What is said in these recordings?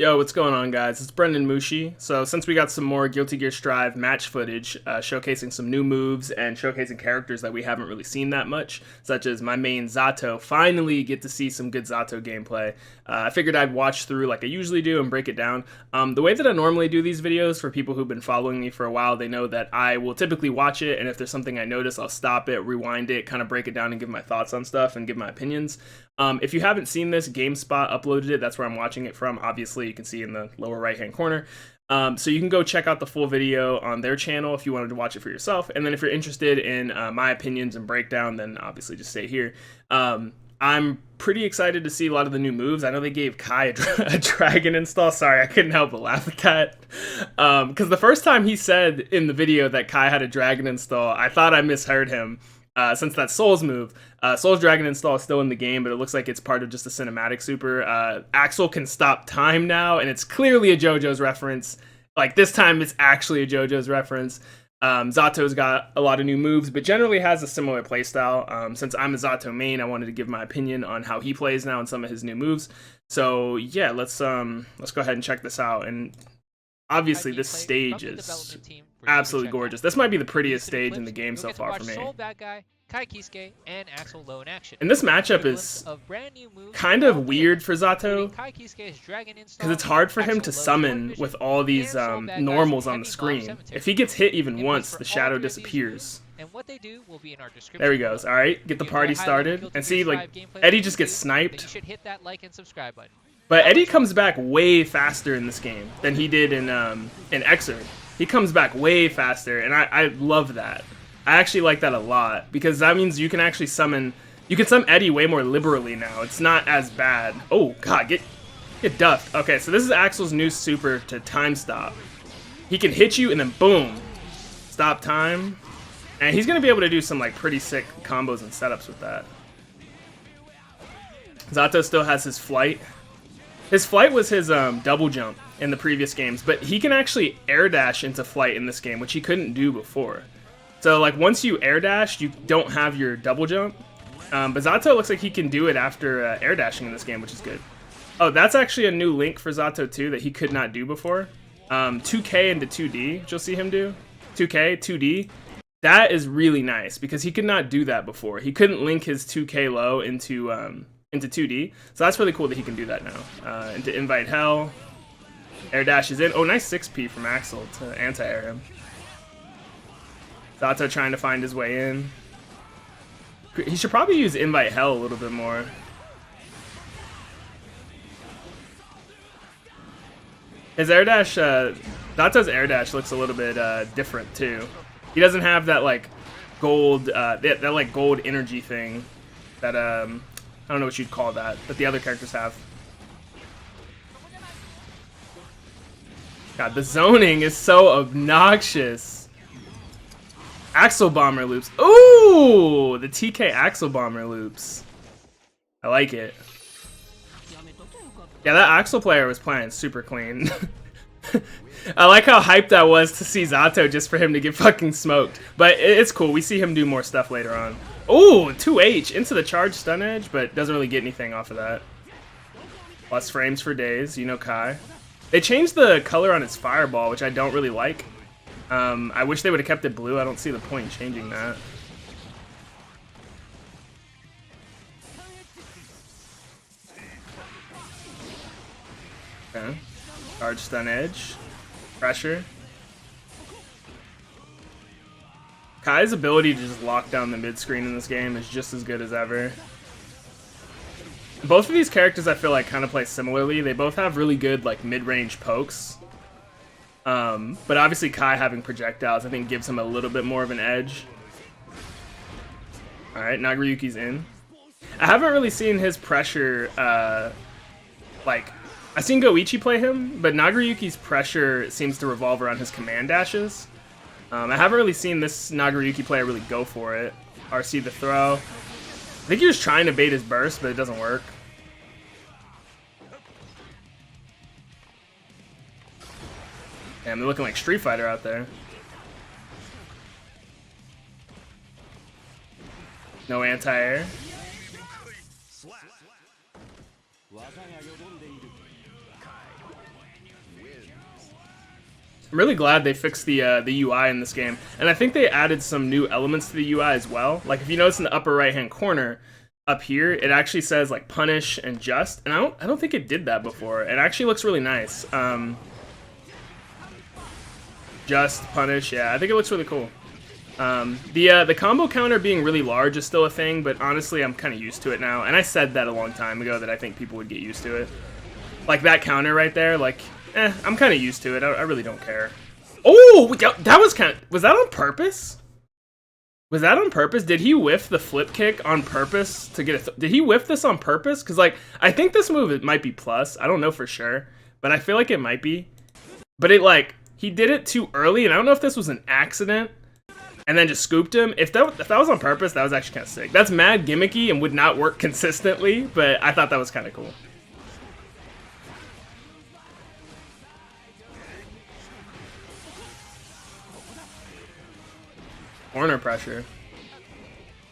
Yo, what's going on, guys? It's BrendanMushi. So since we got some more Guilty Gear Strive match footage, showcasing some new moves and showcasing characters that we haven't really seen that much, such as my main Zato, finally get to see some good Zato gameplay. I figured I'd watch through like I usually do and break it down. The way that I normally do these videos, for people who've been following me for a while, they know that I will typically watch it, and if there's something I notice, I'll stop it, rewind it, kind of break it down and give my thoughts on stuff and give my opinions. If you haven't seen this, GameSpot uploaded it. That's where I'm watching it from. Obviously, you can see in the lower right-hand corner. So you can go check out the full video on their channel if you wanted to watch it for yourself. And then if you're interested in my opinions and breakdown, then obviously just stay here. I'm pretty excited to see a lot of the new moves. I know they gave Kai a dragon install. Sorry, I couldn't help but laugh at that. Because the first time he said in the video that Kai had a dragon install, I thought I misheard him. Since that's Soul's move. Soul's Dragon install is still in the game, but it looks like it's part of just a cinematic super. Axel can stop time now, and it's clearly a JoJo's reference. Like, this time it's actually a JoJo's reference. Zato's got a lot of new moves, but generally has a similar playstyle. Since I'm a Zato main, I wanted to give my opinion on how he plays now and some of his new moves. So yeah, let's go ahead and check this out. And obviously, this stage is absolutely gorgeous. This might be the prettiest stage in the game so far for me. And this matchup is kind of weird for Zato, because it's hard for him to summon with all these normals on the screen. If he gets hit even once, the shadow disappears. There he goes. All right, get the party started. And see, like, Eddie just gets sniped. But Eddie comes back way faster in this game than he did in Xrd. He comes back way faster, and I love that. I actually like that a lot, because that means you can actually summon Eddie way more liberally now. It's not as bad. Oh god, get duffed. Okay, so this is Axel's new super to time stop. He can hit you and then boom, stop time. And he's gonna be able to do some like pretty sick combos and setups with that. Zato still has his flight. His flight was his double jump in the previous games, but he can actually air dash into flight in this game, which he couldn't do before. So like once you air dash, you don't have your double jump. But Zato looks like he can do it after air dashing in this game, which is good. Oh, that's actually a new link for Zato too that he could not do before. 2K into 2D, which you'll see him do. 2K, 2D. That is really nice because he could not do that before. He couldn't link his 2K low into 2D. So that's really cool that he can do that now. Into Invite Hell. Air dash is in. Oh, nice 6P from Axel to anti-air him. Zato trying to find his way in. He should probably use Invite Hell a little bit more. His air dash, Zato's air dash looks a little bit different too. He doesn't have that like gold, that like gold energy thing that I don't know what you'd call that the other characters have. God, the zoning is so obnoxious. Axel Bomber loops. Ooh, the TK Axel Bomber loops. I like it. Yeah, that Axel player was playing super clean. I like how hyped I was to see Zato just for him to get fucking smoked. But it's cool. We see him do more stuff later on. Ooh, 2H into the charge stun edge, but doesn't really get anything off of that. Plus frames for days, you know Kai. They changed the color on its fireball, which I don't really like. I wish they would have kept it blue. I don't see the point in changing that. Okay. Charge stun edge. Pressure. Kai's ability to just lock down the mid screen in this game is just as good as ever. Both of these characters I feel like kind of play similarly. They both have really good like mid-range pokes. But obviously Kai having projectiles I think gives him a little bit more of an edge. Alright, Nagoriyuki's in. I haven't really seen his pressure, like, I've seen Goichi play him, but Nagoriyuki's pressure seems to revolve around his command dashes. I haven't really seen this Nagoriyuki player really go for it. RC the throw. I think he was trying to bait his burst, but it doesn't work. Damn, they're looking like Street Fighter out there. No anti-air. I'm really glad they fixed the UI in this game, and I think they added some new elements to the UI as well. Like if you notice in the upper right hand corner up here, it actually says like punish and just, and I don't think it did that before. It actually looks really nice. Just punish, yeah, I think it looks really cool. The combo counter being really large is still a thing, but honestly, I'm kind of used to it now. And I said that a long time ago that I think people would get used to it. Like that counter right there, like, I'm kind of used to it. I really don't care. Oh, that was was that on purpose? Was that on purpose? Did he whiff the flip kick on purpose to get a... Did he whiff this on purpose? Because, like, I think this move, it might be plus. I don't know for sure, but I feel like it might be. But it, like, he did it too early, and I don't know if this was an accident and then just scooped him. If that was on purpose, that was actually kind of sick. That's mad gimmicky and would not work consistently, but I thought that was kind of cool. Corner pressure.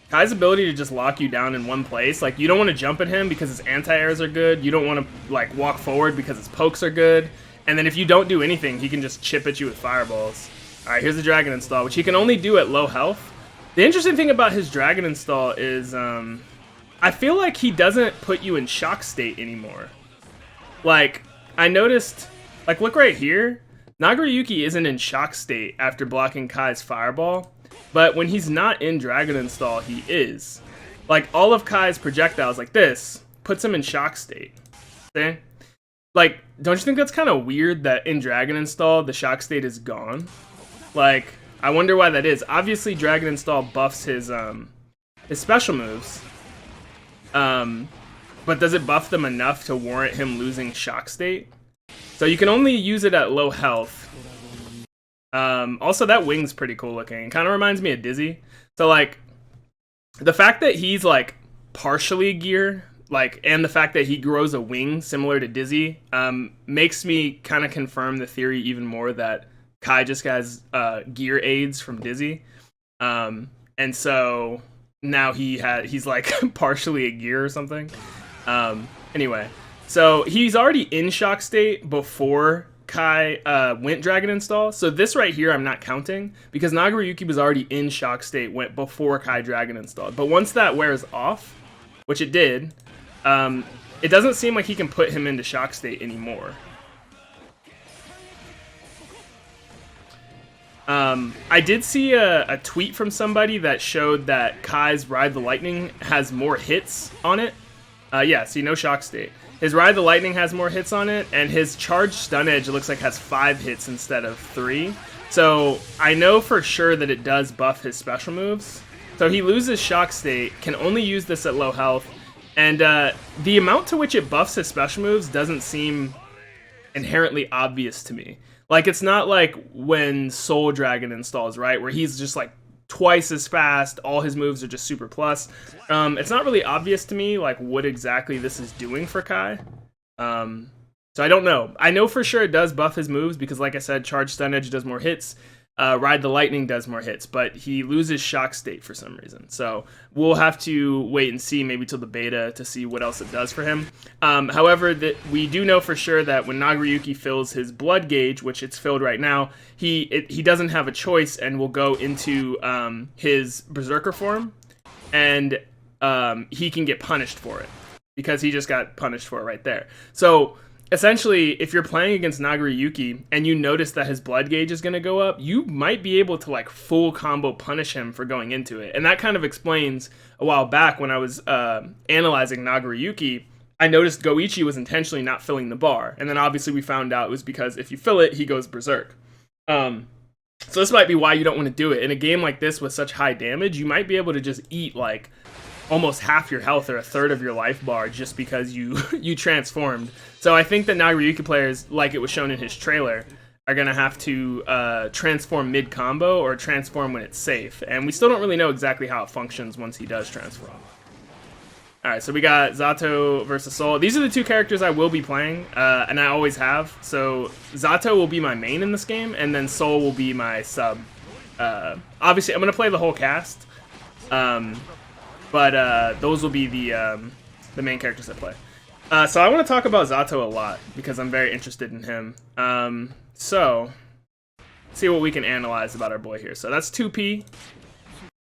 Kai's ability to just lock you down in one place. Like, you don't want to jump at him because his anti-airs are good. You don't want to, like, walk forward because his pokes are good. And then if you don't do anything, he can just chip at you with fireballs. Alright, here's the Dragon Install, which he can only do at low health. The interesting thing about his Dragon Install is, I feel like he doesn't put you in shock state anymore. Like, I noticed, like, look right here. Nagoriyuki isn't in shock state after blocking Kai's fireball. But when he's not in Dragon Install, he is. Like, all of Kai's projectiles, like this, puts him in shock state. See? Like, don't you think that's kind of weird that in Dragon Install, the shock state is gone? Like, I wonder why that is. Obviously, Dragon Install buffs his special moves. But does it buff them enough to warrant him losing shock state? So you can only use it at low health. Also, that wing's pretty cool looking. It kind of reminds me of Dizzy. So, like, the fact that he's, like, partially gear, like, and the fact that he grows a wing similar to Dizzy, makes me kind of confirm the theory even more that Kai just has gear aids from Dizzy. And so now he's, like, partially a gear or something. Anyway, so he's already in shock state before Kai went Dragon Install. So this right here I'm not counting because Nagoriyuki was already in shock state before Kai Dragon installed. But once that wears off, which it did, it doesn't seem like he can put him into shock state anymore. I did see a tweet from somebody that showed that Kai's Ride the Lightning has more hits on it. Yeah, see, no shock state. His Ride the Lightning has more hits on it, and his Charged Stun Edge looks like has 5 hits instead of 3. So I know for sure that it does buff his special moves. So he loses Shock State, can only use this at low health, and the amount to which it buffs his special moves doesn't seem inherently obvious to me. Like, it's not like when Soul Dragon installs, right, where he's just like twice as fast, all his moves are just super plus. It's not really obvious to me like what exactly this is doing for Kai. So I don't know. I know for sure it does buff his moves because, like I said, Charge Stun Edge does more hits. Ride the Lightning does more hits, but he loses Shock State for some reason. So we'll have to wait and see maybe till the beta to see what else it does for him. However, we do know for sure that when Nagoriyuki fills his blood gauge, which it's filled right now, he doesn't have a choice and will go into his Berserker form, and he can get punished for it because he just got punished for it right there. So essentially, if you're playing against Nagoriyuki and you notice that his blood gauge is going to go up, you might be able to like full combo punish him for going into it. And that kind of explains a while back when I was analyzing Nagoriyuki, I noticed Goichi was intentionally not filling the bar. And then obviously we found out it was because if you fill it, he goes berserk. So this might be why you don't want to do it. In a game like this with such high damage, you might be able to just eat like almost half your health or a third of your life bar just because you transformed. So I think that Nagoriyuki players, like it was shown in his trailer, are going to have to transform mid-combo or transform when it's safe. And we still don't really know exactly how it functions once he does transform. Alright, so we got Zato versus Soul. These are the two characters I will be playing, and I always have. So Zato will be my main in this game, and then Soul will be my sub. Obviously, I'm going to play the whole cast. But those will be the main characters I play. So I want to talk about Zato a lot because I'm very interested in him. So see what we can analyze about our boy here. So that's 2P.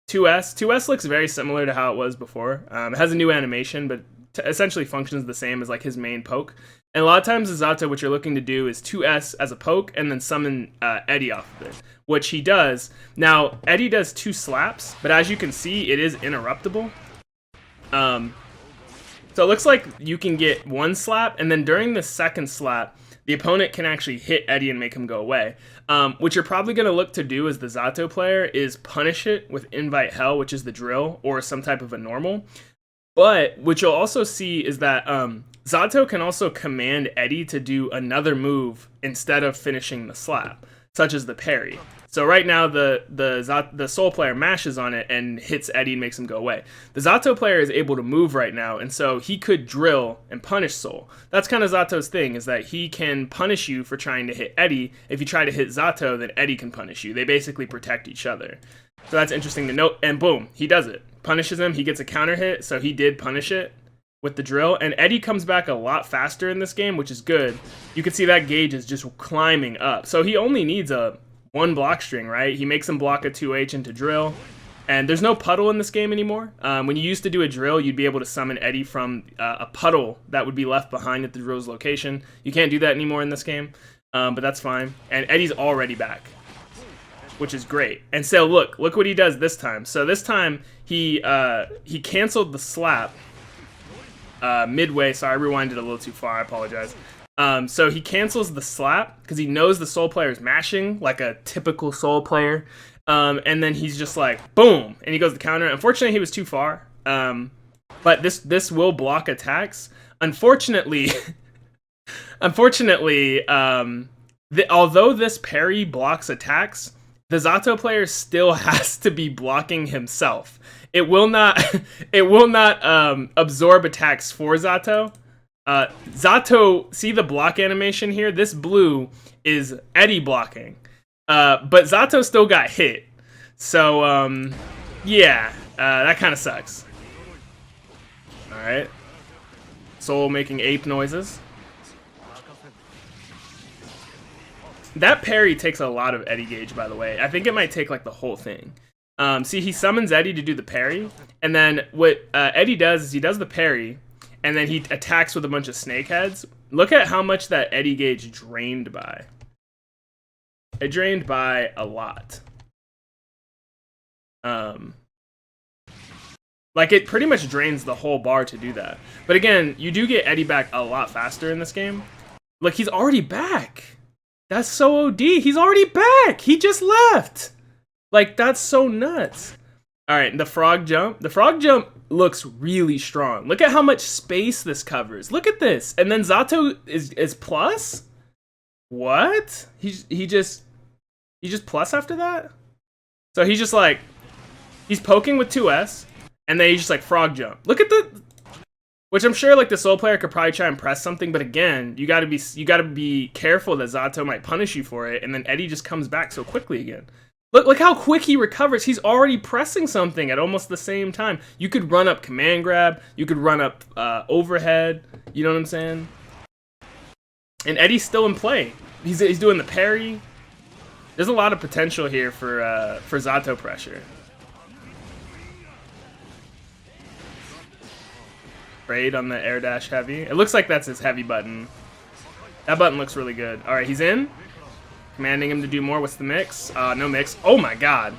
2S. 2S looks very similar to how it was before. It has a new animation, but essentially functions the same as like his main poke. And a lot of times with Zato, what you're looking to do is 2S as a poke and then summon Eddie off of it, which he does. Now, Eddie does 2 slaps, but as you can see, it is interruptible. So it looks like you can get 1 slap, and then during the 2nd slap, the opponent can actually hit Eddie and make him go away. What you're probably going to look to do as the Zato player is punish it with Invite Hell, which is the drill, or some type of a normal. But what you'll also see is that Zato can also command Eddie to do another move instead of finishing the slap, such as the parry. So right now the Soul player mashes on it and hits Eddie and makes him go away. The Zato player is able to move right now, and so he could drill and punish Soul. That's kind of Zato's thing, is that he can punish you for trying to hit Eddie. If you try to hit Zato, then Eddie can punish you. They basically protect each other. So that's interesting to note, and boom, he does it. Punishes him, he gets a counter hit, so he did punish it with the drill, and Eddie comes back a lot faster in this game, which is good. You can see that gauge is just climbing up. So he only needs a 1 block string, right? He makes him block a 2H into drill, and there's no puddle in this game anymore. When you used to do a drill, you'd be able to summon Eddie from a puddle that would be left behind at the drill's location. You can't do that anymore in this game, but that's fine. And Eddie's already back, which is great. And so look what he does this time. So this time he canceled the slap midway. Sorry, I rewinded a little too far. I apologize. So he cancels the slap because he knows the Soul player is mashing like a typical Soul player. And then he's just like, boom, and he goes to counter. Unfortunately, he was too far. But this will block attacks. Unfortunately, although this parry blocks attacks, the Zato player still has to be blocking himself. It will not absorb attacks for Zato. Zato, see the block animation here? This blue is Eddie blocking. But Zato still got hit. So, yeah, that kind of sucks. Alright. Soul making ape noises. That parry takes a lot of Eddie gauge, by the way. I think it might take like the whole thing. See, he summons Eddie to do the parry, and then what Eddie does is he does the parry, and then he attacks with a bunch of snake heads. Look at how much that Eddie gauge drained by. It drained by a lot. Like, it pretty much drains the whole bar to do that. But again, you do get Eddie back a lot faster in this game. Look, he's already back. That's so OD. He's already back. He just left. Like, that's so nuts. All right, the frog jump. The frog jump looks really strong. Look at how much space this covers. Look at this. And then Zato is plus? What? He just plus after that? So he's just like, he's poking with 2S, and then he's just like frog jump. Look at the, which I'm sure like the Soul player could probably try and press something, but again, you gotta be careful that Zato might punish you for it, and then Eddie just comes back so quickly again. Look how quick he recovers. He's already pressing something at almost the same time. You could run up command grab. You could run up overhead. You know what I'm saying? And Eddie's still in play. He's doing the parry. There's a lot of potential here for Zato pressure. Braid on the air dash heavy. It looks like that's his heavy button. That button looks really good. All right, he's in. Commanding him to do more. What's the mix? No mix. Oh my god.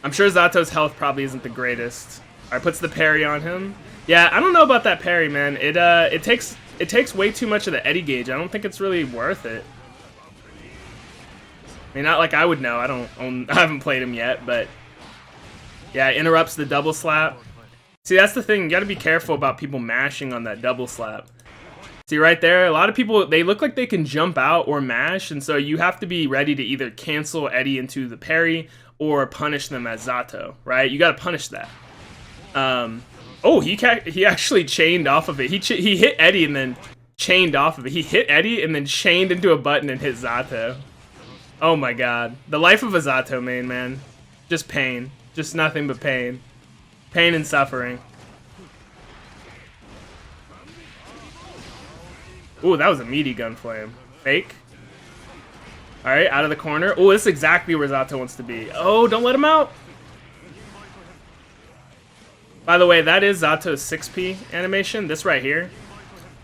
I'm sure Zato's health probably isn't the greatest. Alright, puts the parry on him. Yeah, I don't know about that parry, man. It takes way too much of the Eddie gauge. I don't think it's really worth it. I mean, not like I would know. I haven't played him yet, but yeah, it interrupts the double slap. See, that's the thing. You got to be careful about people mashing on that double slap. See right there, a lot of people, they look like they can jump out or mash, and so you have to be ready to either cancel Eddie into the parry or punish them as Zato, right? You got to punish that. Oh, he actually chained off of it. He hit Eddie and then chained off of it. He hit Eddie and then chained into a button and hit Zato. Oh my god. The life of a Zato main, man. Just pain. Just nothing but pain. Pain and suffering. Ooh, that was a meaty gun flame. Fake? Alright, out of the corner. Oh, this is exactly where Zato wants to be. Oh, don't let him out. By the way, that is Zato's 6P animation. This right here,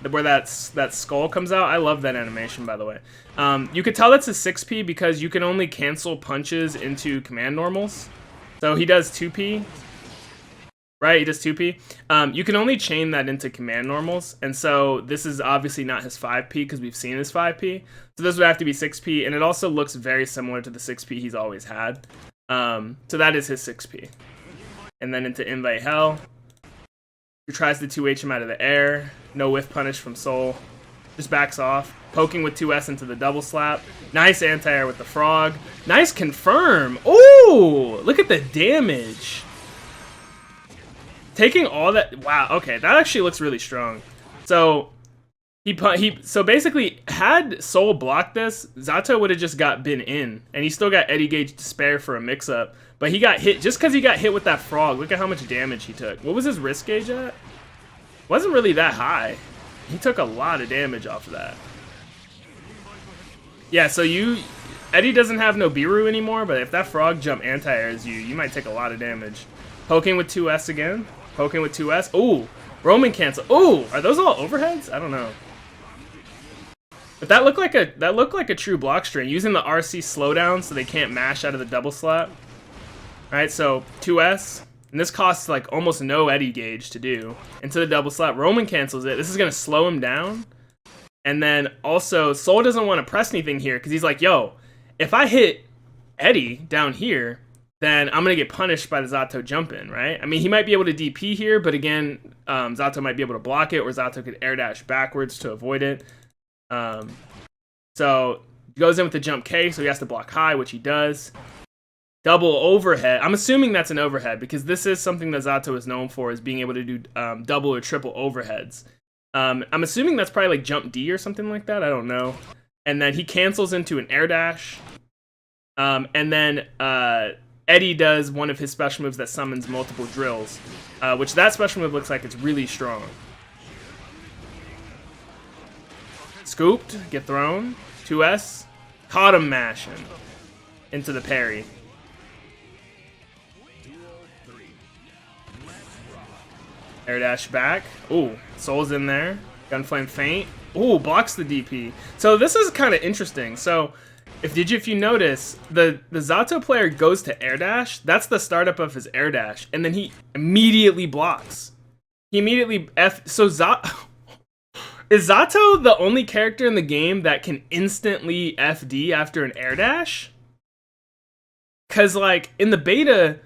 where that skull comes out. I love that animation, by the way. You could tell that's a 6P because you can only cancel punches into command normals. So he does 2P. Right, he does 2P. You can only chain that into command normals, and so this is obviously not his 5P because we've seen his 5P. So this would have to be 6P, and it also looks very similar to the 6P he's always had. So that is his 6P. And then into Invite Hell. He tries to 2H him out of the air. No whiff punish from Soul. Just backs off. Poking with 2S into the double slap. Nice anti-air with the frog. Nice confirm. Ooh, look at the damage. Taking all that, wow, okay, that actually looks really strong. So so basically, had Soul blocked this, Zato would have just been in, and he still got Eddie Gauge to spare for a mix-up. But he got hit just because he got hit with that frog. Look at how much damage he took. What was his risk gauge at? Wasn't really that high. He took a lot of damage off of that. Yeah, so Eddie doesn't have no Biru anymore, but if that frog jump anti-airs you might take a lot of damage. Poking with 2S again. Poking with 2S. Ooh, Roman cancel. Ooh, are those all overheads? I don't know. But that looked like a true block string. Using the RC slowdown so they can't mash out of the double slap. Alright, so 2S. And this costs like almost no Eddie gauge to do. Into the double slap. Roman cancels it. This is gonna slow him down. And then also Soul doesn't want to press anything here because he's like, yo, if I hit Eddie down here, then I'm going to get punished by the Zato jump in, right? I mean, he might be able to DP here, but again, Zato might be able to block it, or Zato could air dash backwards to avoid it. So he goes in with the jump K, so he has to block high, which he does. Double overhead. I'm assuming that's an overhead, because this is something that Zato is known for, is being able to do double or triple overheads. I'm assuming that's probably like jump D or something like that. I don't know. And then he cancels into an air dash. And then Eddie does one of his special moves that summons multiple drills, which that special move looks like it's really strong. Scooped, get thrown, 2S, caught him mashing into the parry. Air dash back. Ooh, Soul's in there. Gunflame feint. Ooh, blocks the DP. So this is kind of interesting. So if you notice, the Zato player goes to air dash. That's the startup of his air dash, and then he immediately blocks. He immediately so Zato is Zato the only character in the game that can instantly FD after an air dash? Cause like in the beta,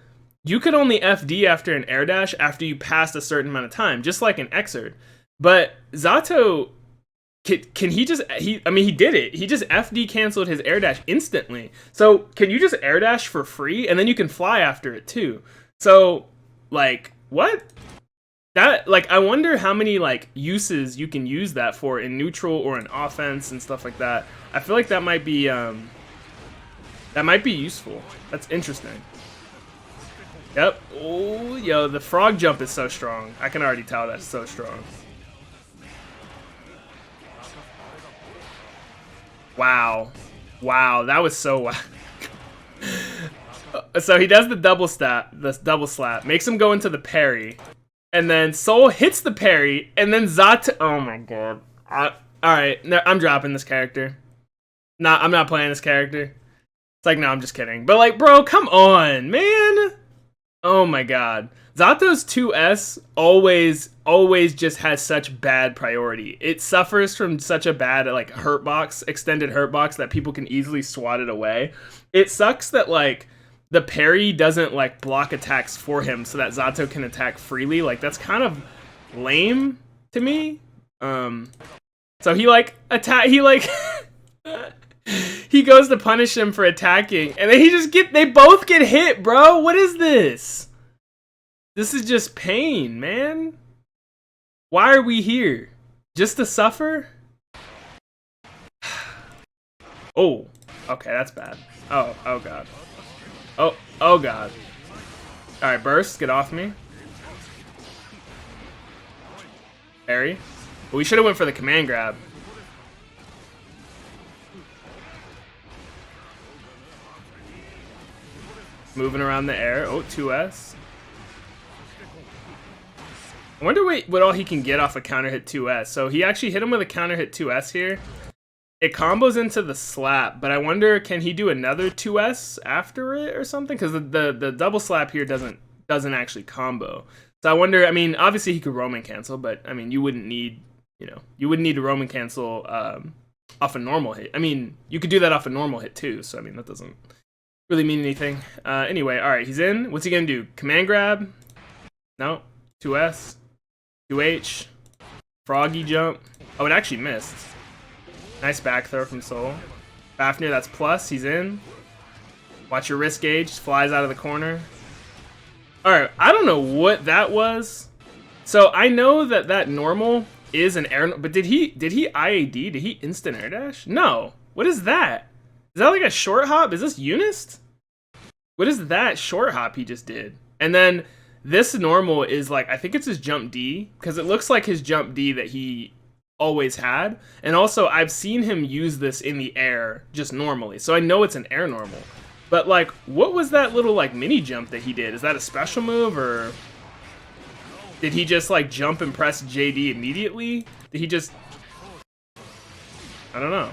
you could only FD after an air dash after you passed a certain amount of time, just like in Xrd. But Zato, can he just, I mean, he did it. He just FD canceled his air dash instantly. So can you just air dash for free? And then you can fly after it too. So like, what? That, like, I wonder how many like uses you can use that for in neutral or in offense and stuff like that. I feel like that might be useful. That's interesting. Yep. Oh, yo, the frog jump is so strong. I can already tell that's so strong. Wow. Wow, that was so wow. So he does the double slap, makes him go into the parry, and then Soul hits the parry, and then Zato. Oh my god. Alright, no, I'm dropping this character. Nah, I'm not playing this character. It's like, no, I'm just kidding. But like, bro, come on, man. Oh my god. Zato's 2S always just has such bad priority. It suffers from such a bad like hurt box, extended hurt box, that people can easily swat it away. It sucks that like the parry doesn't like block attacks for him so that Zato can attack freely. Like that's kind of lame to me. So he like he goes to punish him for attacking, and then they both get hit, bro. What is this? This is just pain, man. Why are we here? Just to suffer? Oh, okay, that's bad. Oh god. Oh god. All right, burst, get off me. Parry. But we should have went for the command grab. Moving around the air. Oh, 2S. I wonder what all he can get off a counter hit 2S. So he actually hit him with a counter hit 2S here. It combos into the slap, but I wonder, can he do another 2S after it or something? Because the double slap here doesn't actually combo. So I wonder, I mean, obviously he could Roman cancel, but I mean, you wouldn't need to Roman cancel off a normal hit. I mean, you could do that off a normal hit too, so I mean, that doesn't really mean anything. Anyway, all right, he's in. What's he gonna do? Command grab? No. 2S. 2H. Froggy jump. Oh, it actually missed. Nice back throw from Soul. Fafnir, that's plus. He's in. Watch your wrist gauge. Flies out of the corner. Alright, I don't know what that was. So I know that normal is an air... But did he IAD? Did he instant air dash? No. What is that? Is that like a short hop? Is this Unist? What is that short hop he just did? And then this normal is like... I think it's his jump D. Because it looks like his jump D that he always had. And also, I've seen him use this in the air just normally. So I know it's an air normal. But like, what was that little like mini jump that he did? Is that a special move, or did he just like jump and press JD immediately? Did he just... I don't know.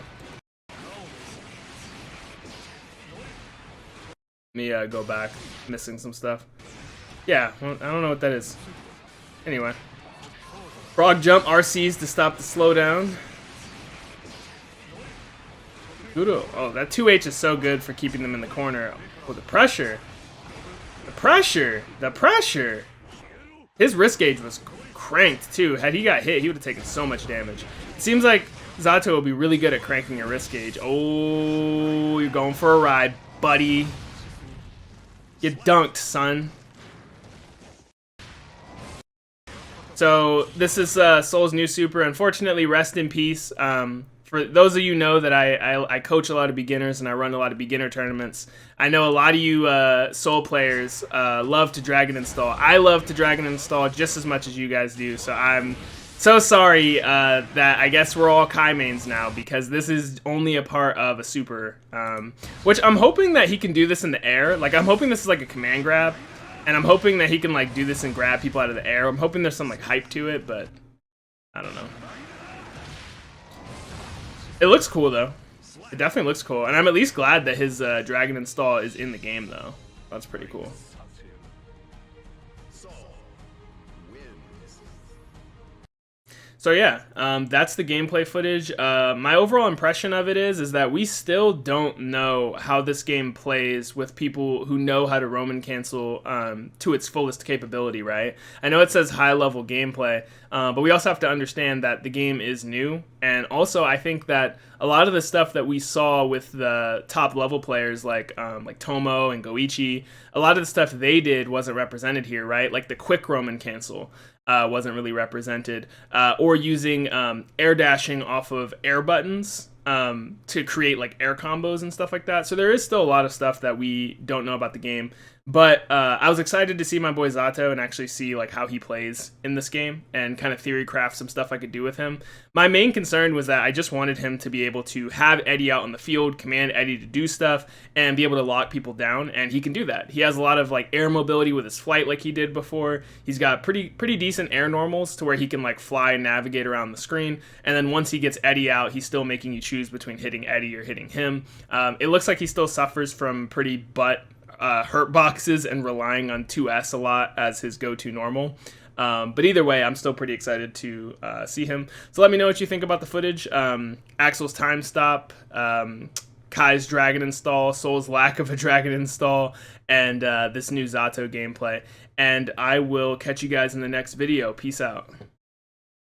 Let me go back. Missing some stuff. Yeah, well, I don't know what that is. Anyway. Frog jump, RCs to stop the slowdown. Kudo. Oh, that 2H is so good for keeping them in the corner. Oh, the pressure. The pressure. The pressure. His wrist gauge was cranked, too. Had he got hit, he would have taken so much damage. It seems like Zato will be really good at cranking a wrist gauge. Oh, you're going for a ride, buddy. Get dunked, son. So this is Soul's new super. Unfortunately, rest in peace. For those of you know that I coach a lot of beginners and I run a lot of beginner tournaments. I know a lot of you Soul players love to Dragon Install. I love to Dragon Install just as much as you guys do. So I'm so sorry that I guess we're all Kai mains now, because this is only a part of a super. Which I'm hoping that he can do this in the air. Like, I'm hoping this is like a command grab. And I'm hoping that he can like do this and grab people out of the air. I'm hoping there's some like hype to it, but I don't know. It looks cool though. It definitely looks cool, and I'm at least glad that his Dragon Install is in the game though. That's pretty cool. So yeah, that's the gameplay footage. My overall impression of it is that we still don't know how this game plays with people who know how to Roman cancel to its fullest capability, right? I know it says high-level gameplay, but we also have to understand that the game is new, and also I think that a lot of the stuff that we saw with the top-level players like Tomo and Goichi, a lot of the stuff they did wasn't represented here, right? Like the quick Roman cancel. Wasn't really represented, or using air dashing off of air buttons to create like air combos and stuff like that. So there is still a lot of stuff that we don't know about the game. But I was excited to see my boy Zato and actually see like how he plays in this game and kind of theory craft some stuff I could do with him. My main concern was that I just wanted him to be able to have Eddie out on the field, command Eddie to do stuff, and be able to lock people down, and he can do that. He has a lot of like air mobility with his flight like he did before. He's got pretty decent air normals to where he can like fly and navigate around the screen, and then once he gets Eddie out, he's still making you choose between hitting Eddie or hitting him. It looks like he still suffers from pretty butt hurt boxes and relying on 2S a lot as his go-to normal. But either way, I'm still pretty excited to see him. So let me know what you think about the footage. Axel's time stop, Kai's Dragon install, Soul's lack of a Dragon install, and this new Zato gameplay. And I will catch you guys in the next video. Peace out.